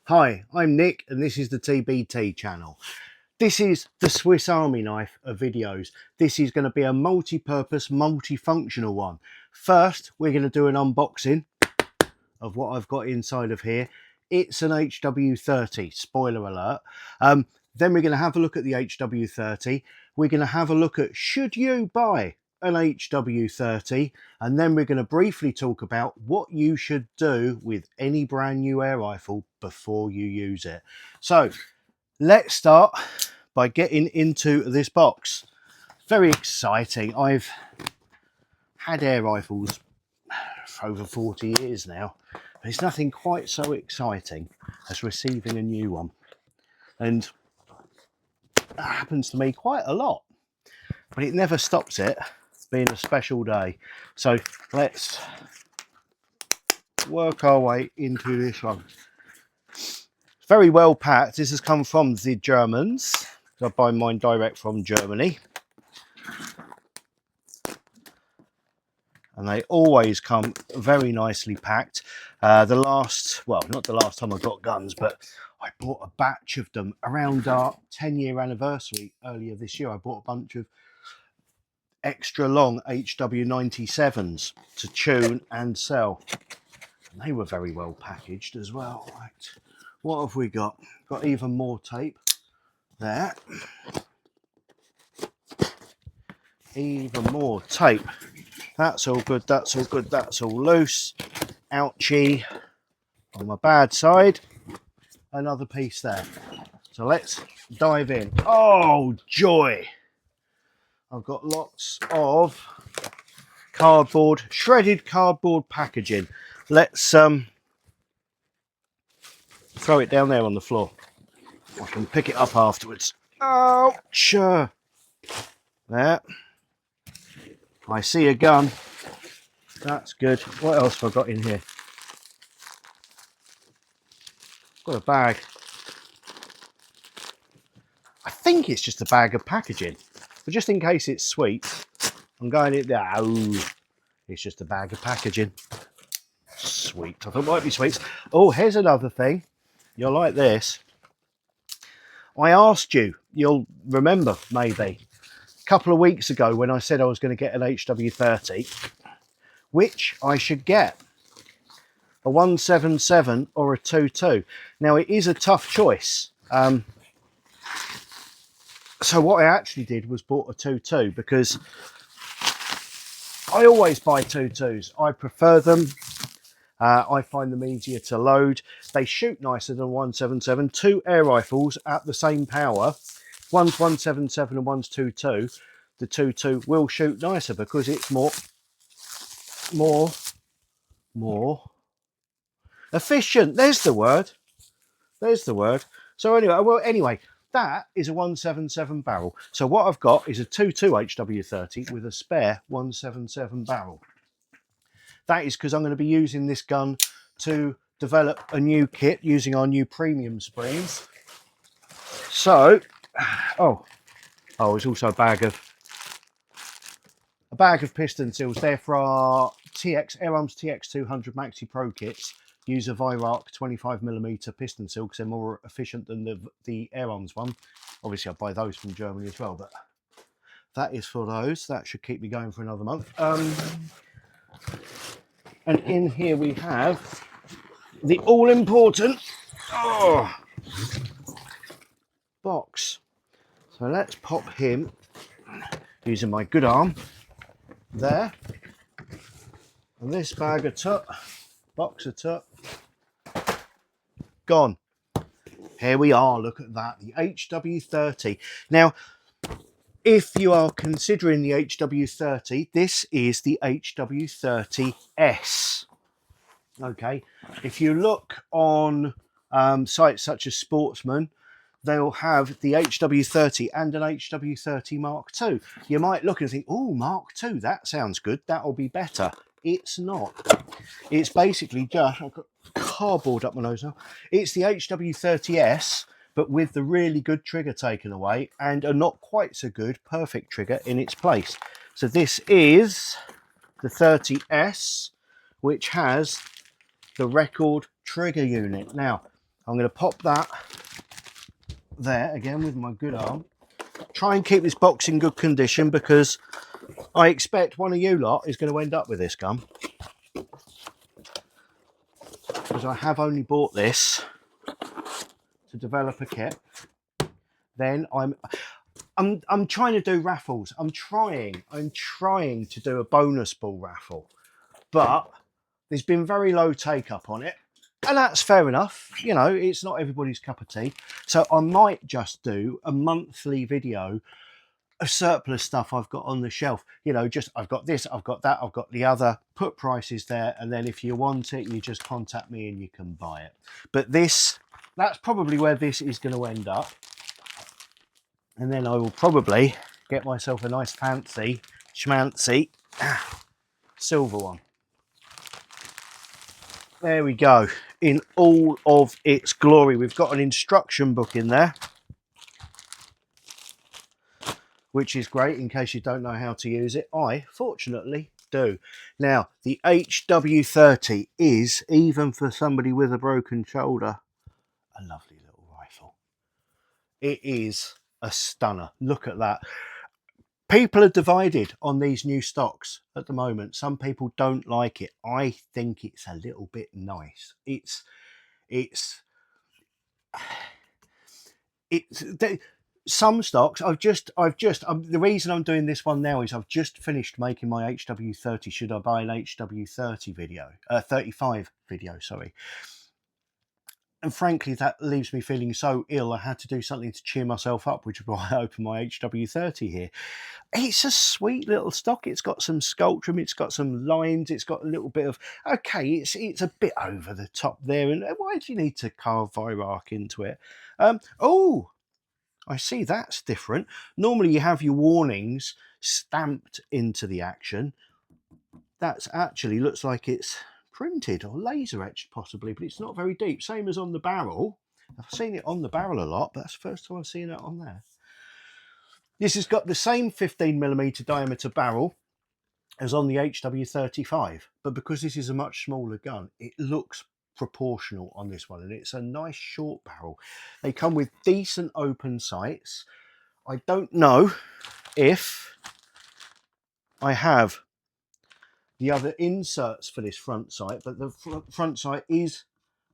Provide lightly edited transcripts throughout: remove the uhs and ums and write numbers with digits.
Hi, I'm Nick and this is the TBT channel. This is the Swiss Army knife of videos. This is going to be a multi-purpose, multifunctional one. First, we're going to do an unboxing of what I've got inside of here. It's an HW30, spoiler alert. Then we're going to have a look at the HW30. We're going to have a look at, should you buy an HW30, and then we're going to briefly talk about what you should do with any brand new air rifle before you use it. So let's start by getting into this box. Very exciting. I've had air rifles for over 40 years now. There's nothing quite so exciting as receiving a new one, and that happens to me quite a lot, but it never stops it being a special day. So let's work our way into this one. It's very well packed. This has come from the Germans. I buy mine direct from Germany, and they always come very nicely packed. Not the last time I got guns, but I bought a batch of them around our 10-year anniversary earlier this year. I bought a bunch of extra long HW97s to tune and sell, and they were very well packaged as well. Right, what have we got? Got even more tape there. Even more tape. That's all good, that's all good, that's all loose. Ouchie on my bad side. Another piece there. So let's dive in. Oh joy! I've got lots of cardboard, shredded cardboard packaging. Let's throw it down there on the floor. I can pick it up afterwards. Ouch! There. I see a gun. That's good. What else have I got in here? Got a bag. I think it's just a bag of packaging, but just in case it's sweet, I'm going in there. Oh, it's just a bag of packaging. Sweet. I thought it might be sweets. Oh, here's another thing. You'll like this. I asked you, you'll remember maybe, a couple of weeks ago when I said I was going to get an HW30, which I should get, a 177 or a 22. Now it is a tough choice. So what I actually did was bought a 22 because I always buy 22s. I prefer them. I find them easier to load. They shoot nicer than 177. Two air rifles at the same power. One's 177 and one's 22. The 22 will shoot nicer because it's more efficient. There's the word. There's the word. So anyway, that is a 177 barrel. So what I've got is a 22 HW30 with a spare 177 barrel. That is because I'm going to be using this gun to develop a new kit using our new premium springs. So, it's also a bag of piston seals. They're for our Air Arms TX200 Maxi Pro kits. Use a Weihrauch 25mm piston seal because they're more efficient than the Air Arms one. Obviously, I buy those from Germany as well, but that is for those. That should keep me going for another month. And in here we have the all-important box. So let's pop him, using my good arm, there. And this bag of box of tut, gone. Here we are, look at that, the HW30. Now, if you are considering the HW30, this is the HW30S. Okay, if you look on sites such as Sportsman, they'll have the HW30 and an HW30 Mark II. You might look and think, oh, Mark II, that sounds good, that'll be better. It's not. It's basically just, I've got cardboard up my nose now. It's the HW30S, but with the really good trigger taken away and a not quite so good perfect trigger in its place. So this is the 30S, which has the record trigger unit. Now, I'm going to pop that there again with my good arm. Try and keep this box in good condition because I expect one of you lot is going to end up with this gun, because I have only bought this to develop a kit. Then I'm trying to do raffles. I'm trying to do a bonus ball raffle, but there's been very low take up on it, and that's fair enough. You know, it's not everybody's cup of tea. So I might just do a monthly video of surplus stuff I've got on the shelf. You know, just I've got this, I've got that, I've got the other, put prices there, and then if you want it, you just contact me and you can buy it. But that's probably where this is going to end up. And then I will probably get myself a nice fancy schmancy silver one. There we go, in all of its glory. We've got an instruction book in there, which is great in case you don't know how to use it. I, fortunately, do. Now, the HW30 is, even for somebody with a broken shoulder, a lovely little rifle. It is a stunner. Look at that. People are divided on these new stocks at the moment. Some people don't like it. I think it's a little bit nice. It's some stocks the reason I'm doing this one now is I've just finished making my HW30 should I buy an HW30 video, 35 video, sorry. And frankly, that leaves me feeling so ill. I had to do something to cheer myself up, which is why I opened my HW30 here. It's a sweet little stock. It's got some sculptum, it's got some lines, it's got a little bit of, okay, it's a bit over the top there. And why do you need to carve Weihrauch into it? Oh, I see, that's different. Normally you have your warnings stamped into the action. That's actually looks like it's printed or laser etched possibly, but it's not very deep. Same as on the barrel. I've seen it on the barrel a lot, but that's the first time I've seen it on there. This has got the same 15mm diameter barrel as on the HW35, but because this is a much smaller gun, it looks proportional on this one, and it's a nice short barrel. They come with decent open sights. I don't know if I have the other inserts for this front sight, but the front sight is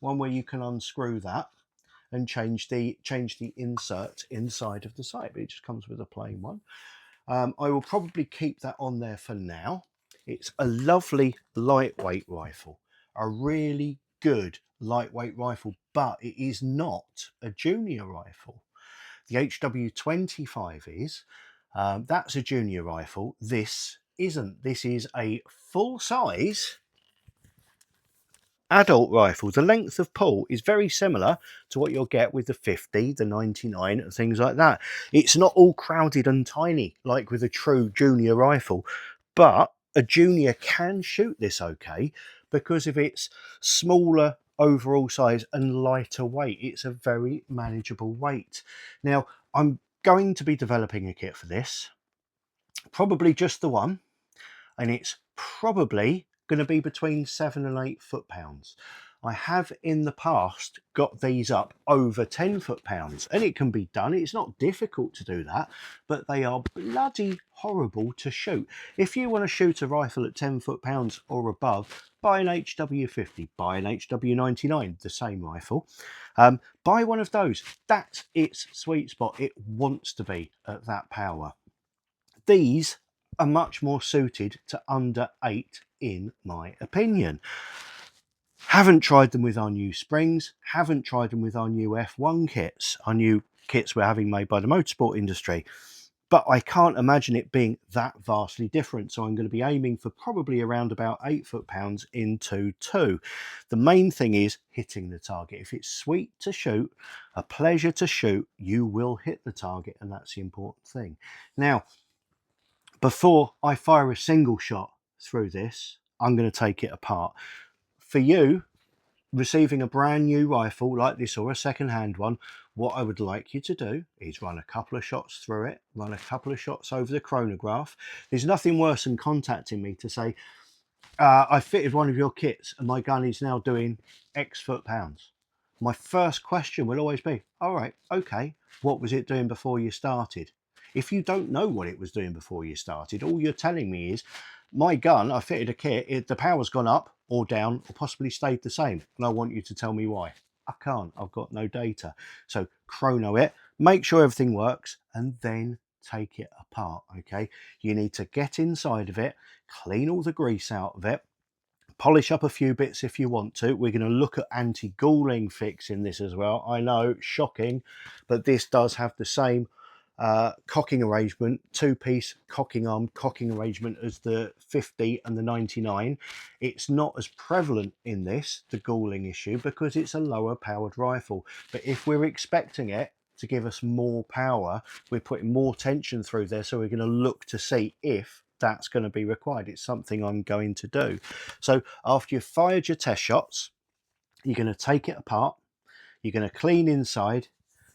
one where you can unscrew that and change the insert inside of the sight, but it just comes with a plain one. I will probably keep that on there for now. It's a lovely lightweight rifle, a really good lightweight rifle, but it is not a junior rifle. The HW25 is. That's a junior rifle. This isn't. This is a full-size adult rifle. The length of pull is very similar to what you'll get with the 50, the 99, and things like that. It's not all crowded and tiny like with a true junior rifle, but a junior can shoot this okay because of its smaller overall size and lighter weight. It's a very manageable weight. Now, I'm going to be developing a kit for this, probably just the one, and it's probably going to be between 7 and 8 foot-pounds. I have in the past got these up over 10 foot-pounds, and it can be done. It's not difficult to do that, but they are bloody horrible to shoot. If you want to shoot a rifle at 10 foot-pounds or above, buy an HW50, buy an HW99, the same rifle. Buy one of those. That's its sweet spot. It wants to be at that power. These are much more suited to under 8 in my opinion. Haven't tried them with our new springs, haven't tried them with our new F1 kits, our new kits we're having made by the motorsport industry, but I can't imagine it being that vastly different, so I'm going to be aiming for probably around about 8 foot-pounds into 2. The main thing is hitting the target. If it's sweet to shoot, a pleasure to shoot, you will hit the target, and that's the important thing. Now, before I fire a single shot through this, I'm going to take it apart. For you, receiving a brand new rifle like this or a second-hand one, what I would like you to do is run a couple of shots through it, run a couple of shots over the chronograph. There's nothing worse than contacting me to say, I fitted one of your kits and my gun is now doing X foot-pounds. my first question will always be, all right, okay, what was it doing before you started? If you don't know what it was doing before you started, all you're telling me is, my gun, I fitted a kit, the power's gone up or down or possibly stayed the same. And I want you to tell me why. I can't, I've got no data. So chrono it, make sure everything works, and then take it apart, okay? You need to get inside of it, clean all the grease out of it, polish up a few bits if you want to. We're going to look at anti-galling fix in this as well. I know, shocking, but this does have the same cocking arrangement, two-piece cocking arm cocking arrangement as the 50 and the 99. It's not as prevalent in this, the galling issue, because it's a lower powered rifle. But if we're expecting it to give us more power, we're putting more tension through there, so we're going to look to see if that's going to be required. It's something I'm going to do. So after you've fired your test shots, you're going to take it apart, you're going to clean inside,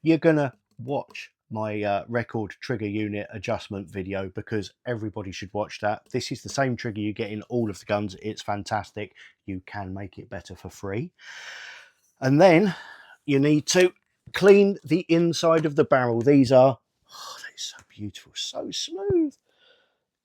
you're going to watch my record trigger unit adjustment video, because everybody should watch that. This is the same trigger you get in all of the guns. It's fantastic. You can make it better for free. And then you need to clean the inside of the barrel. These are, oh, they're so beautiful, so smooth.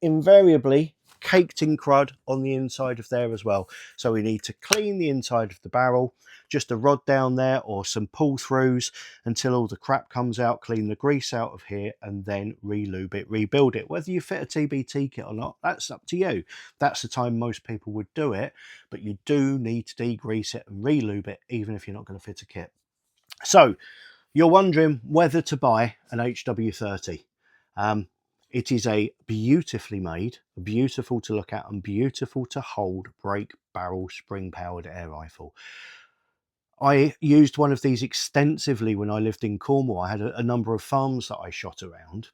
Invariably caked in crud on the inside of there as well. So we need to clean the inside of the barrel, just a rod down there or some pull throughs until all the crap comes out, clean the grease out of here, and then re-lube it, rebuild it. Whether you fit a TBT kit or not, that's up to you. That's the time most people would do it, but you do need to degrease it and re-lube it, even if you're not going to fit a kit. So you're wondering whether to buy an HW30. It is a beautifully made, beautiful to look at and beautiful to hold break barrel spring powered air rifle. I used one of these extensively when I lived in Cornwall. I had a number of farms that I shot around,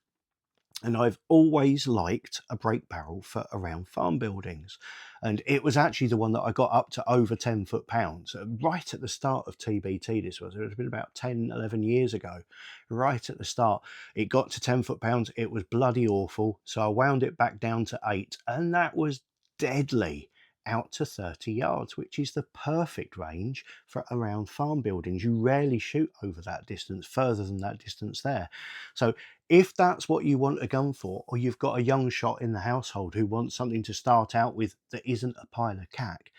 and I've always liked a break barrel for around farm buildings. And it was actually the one that I got up to over 10 foot-pounds right at the start of TBT. This was, it had been about 10, 11 years ago, right at the start. It got to 10 foot-pounds. It was bloody awful. So I wound it back down to 8, and that was deadly out to 30 yards, which is the perfect range for around farm buildings. You rarely shoot over that distance, further than that distance there. So if that's what you want a gun for, or you've got a young shot in the household who wants something to start out with that isn't a pile of cack,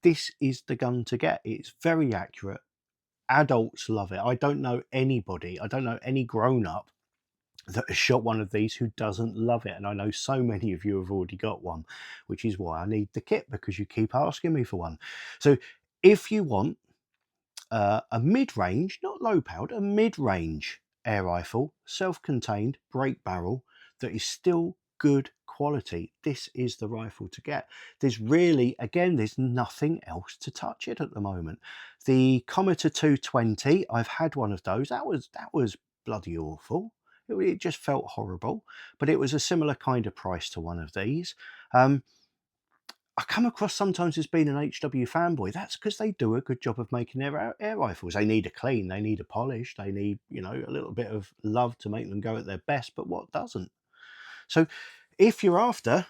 this is the gun to get. It's very accurate. Adults love it. I don't know anybody, I don't know any grown-up that has shot one of these who doesn't love it. And I know so many of you have already got one, which is why I need the kit, because you keep asking me for one. So if you want a mid-range, not low-powered, a mid-range air rifle, self-contained break barrel that is still good quality, this is the rifle to get. There's really, again, there's nothing else to touch it at the moment. The Cometer 220, I've had one of those. That was bloody awful. It just felt horrible, but it was a similar kind of price to one of these. I come across sometimes as being an HW fanboy. That's because they do a good job of making their air rifles. They need a clean, they need a polish, they need, you know, a little bit of love to make them go at their best, but what doesn't? So if you're after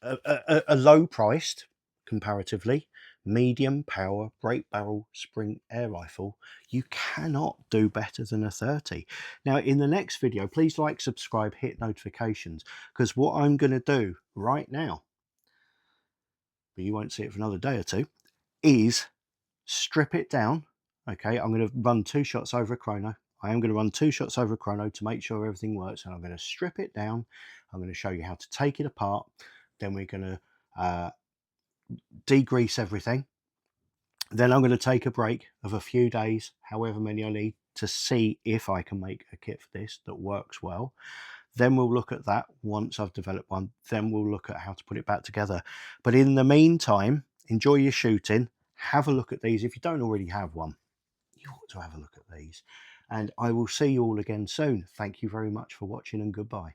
a low-priced, comparatively, medium power break barrel spring air rifle, you cannot do better than a 30. Now in the next video, please like, subscribe, hit notifications, because what I'm going to do right now, but you won't see it for another day or two, is strip it down. Okay, I'm going to run 2 shots over a chrono. I am going to run 2 shots over a chrono to make sure everything works, and I'm going to strip it down. I'm going to show you how to take it apart. Then we're going to degrease everything. Then I'm going to take a break of a few days, however many I need, to see if I can make a kit for this that works well. Then we'll look at that once I've developed one. Then we'll look at how to put it back together. But in the meantime, enjoy your shooting. Have a look at these. If you don't already have one, you ought to have a look at these. And I will see you all again soon. Thank you very much for watching, and goodbye.